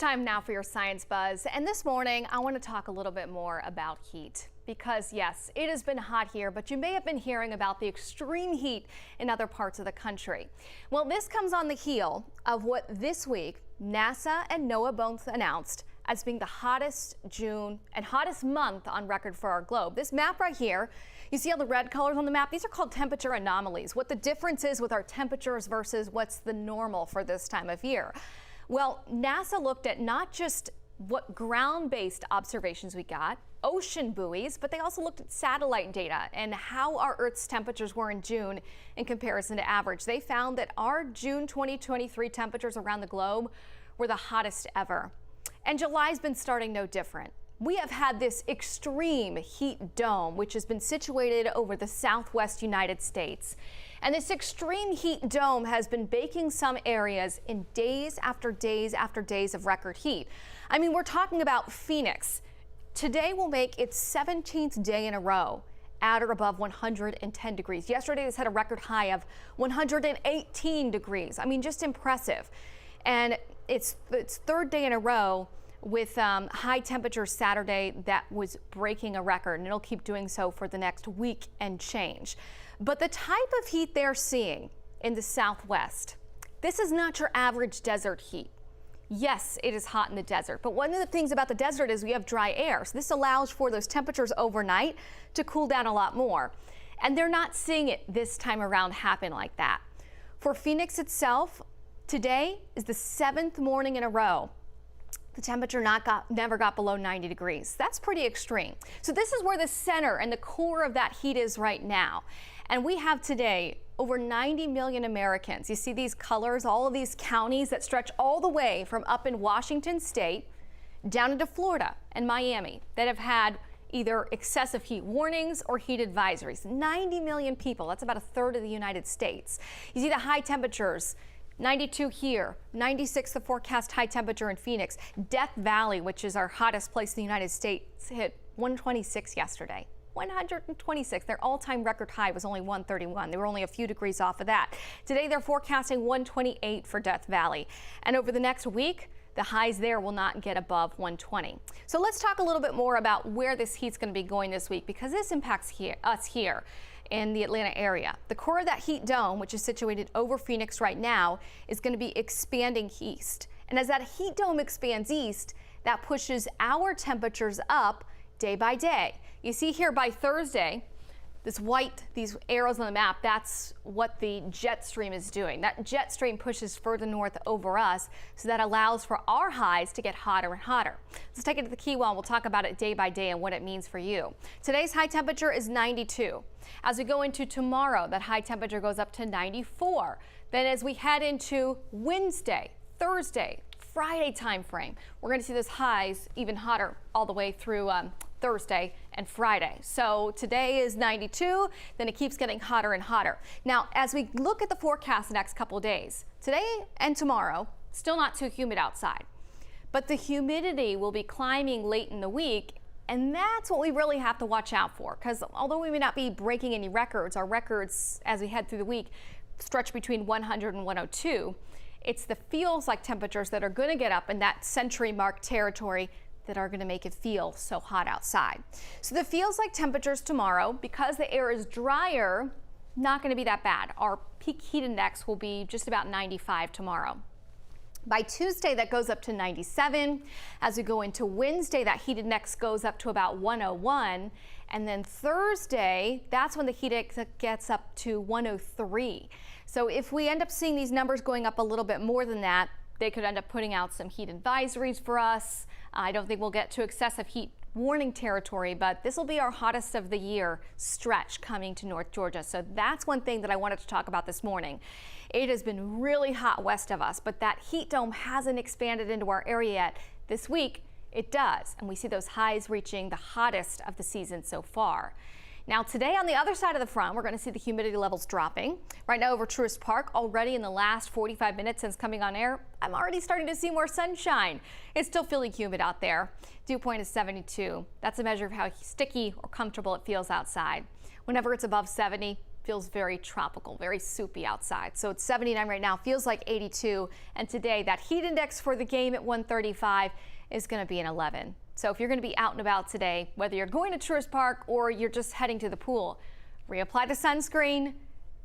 Time now for your Science Buzz, and this morning I want to talk a little bit more about heat because yes, it has been hot here, but you may have been hearing about the extreme heat in other parts of the country. Well, this comes on the heel of what this week NASA and NOAA both announced as being the hottest June and hottest month on record for our globe. This map right here, you see all the red colors on the map? These are called temperature anomalies. What the difference is with our temperatures versus what's the normal for this time of year. Well, NASA looked at not just what ground-based observations we got, ocean buoys, but they also looked at satellite data and how our Earth's temperatures were in June in comparison to average. They found that our June 2023 temperatures around the globe were the hottest ever. And July's been starting no different. We have had this extreme heat dome, which has been situated over the southwest United States. And this extreme heat dome has been baking some areas in days after days after days of record heat. I mean, we're talking about Phoenix. Today will make its 17th day in a row at or above 110 degrees. Yesterday, this had a record high of 118 degrees. I mean, just impressive. And it's third day in a row with high temperatures Saturday that was breaking a record, and it'll keep doing so for the next week and change. But the type of heat they're seeing in the Southwest, this is not your average desert heat. Yes, it is hot in the desert, but one of the things about the desert is we have dry air. So this allows for those temperatures overnight to cool down a lot more. And they're not seeing it this time around happen like that. For Phoenix itself, today is the 7th morning in a row the temperature never got below 90 degrees. That's pretty extreme. So this is where the center and the core of that heat is right now. And we have today over 90 million Americans. You see these colors, all of these counties that stretch all the way from up in Washington state down into Florida and Miami that have had either excessive heat warnings or heat advisories. 90 million people, that's about a third of the United States. You see the high temperatures. 92 here, 96 the forecast high temperature in Phoenix. Death Valley, which is our hottest place in the United States, hit 126 yesterday. 126. Their all-time record high was only 131. They were only a few degrees off of that. Today they're forecasting 128 for Death Valley. And over the next week, the highs there will not get above 120. So let's talk a little bit more about where this heat's going to be going this week, because this impacts us here in the Atlanta area. The core of that heat dome, which is situated over Phoenix right now, is going to be expanding east. And as that heat dome expands east, that pushes our temperatures up day by day. You see here by Thursday, these arrows on the map, that's what the jet stream is doing. That jet stream pushes further north over us, so that allows for our highs to get hotter and hotter. Let's take it to the Key Well, and we'll talk about it day by day and what it means for you. Today's high temperature is 92. As we go into tomorrow, that high temperature goes up to 94. Then as we head into Wednesday, Thursday, Friday time frame, we're going to see those highs even hotter all the way through Thursday and Friday. So today is 92, then it keeps getting hotter and hotter. Now, as we look at the forecast the next couple of days, today and tomorrow, still not too humid outside, but the humidity will be climbing late in the week. And that's what we really have to watch out for, because although we may not be breaking any records, our records as we head through the week stretch between 100 and 102. It's the feels like temperatures that are going to get up in that century mark territory that are going to make it feel so hot outside. So the feels like temperatures tomorrow, because the air is drier, not going to be that bad. Our peak heat index will be just about 95 tomorrow. By Tuesday, that goes up to 97. As we go into Wednesday, that heat index goes up to about 101. And then Thursday, that's when the heat index gets up to 103. So if we end up seeing these numbers going up a little bit more than that, they could end up putting out some heat advisories for us. I don't think we'll get to excessive heat warning territory, but this will be our hottest of the year stretch coming to North Georgia. So that's one thing that I wanted to talk about this morning. It has been really hot west of us, but that heat dome hasn't expanded into our area yet. This week, it does, and we see those highs reaching the hottest of the season so far. Now today on the other side of the front, we're going to see the humidity levels dropping. Right now over Truist Park, already in the last 45 minutes since coming on air, I'm already starting to see more sunshine. It's still feeling humid out there. Dew point is 72. That's a measure of how sticky or comfortable it feels outside. Whenever it's above 70, feels very tropical, very soupy outside. So it's 79 right now, feels like 82. And today that heat index for the game at 135 is going to be an 11. So if you're going to be out and about today, whether you're going to Truist Park or you're just heading to the pool, reapply the sunscreen,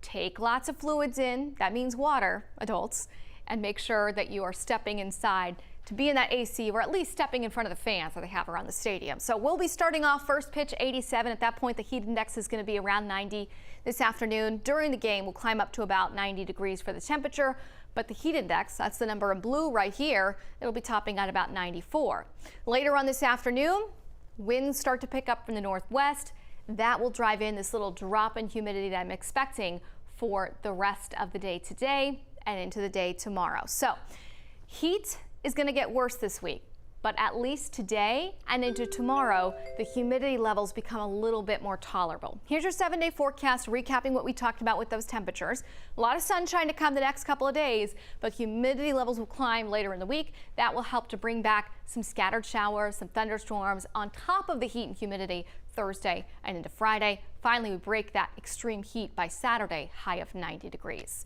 take lots of fluids in, that means water, adults, and make sure that you are stepping inside to be in that AC, or at least stepping in front of the fans that they have around the stadium. So we'll be starting off first pitch 87. At that point, the heat index is going to be around 90 this afternoon. During the game, we'll climb up to about 90 degrees for the temperature, but the heat index, that's the number in blue right here, it'll be topping at about 94. Later on this afternoon, winds start to pick up from the northwest. That will drive in this little drop in humidity that I'm expecting for the rest of the day today and into the day tomorrow. So heat is going to get worse this week, but at least today and into tomorrow, the humidity levels become a little bit more tolerable. Here's your 7-day forecast, recapping what we talked about with those temperatures. A lot of sunshine to come the next couple of days, but humidity levels will climb later in the week. That will help to bring back some scattered showers, some thunderstorms on top of the heat and humidity Thursday and into Friday. Finally, we break that extreme heat by Saturday, high of 90 degrees.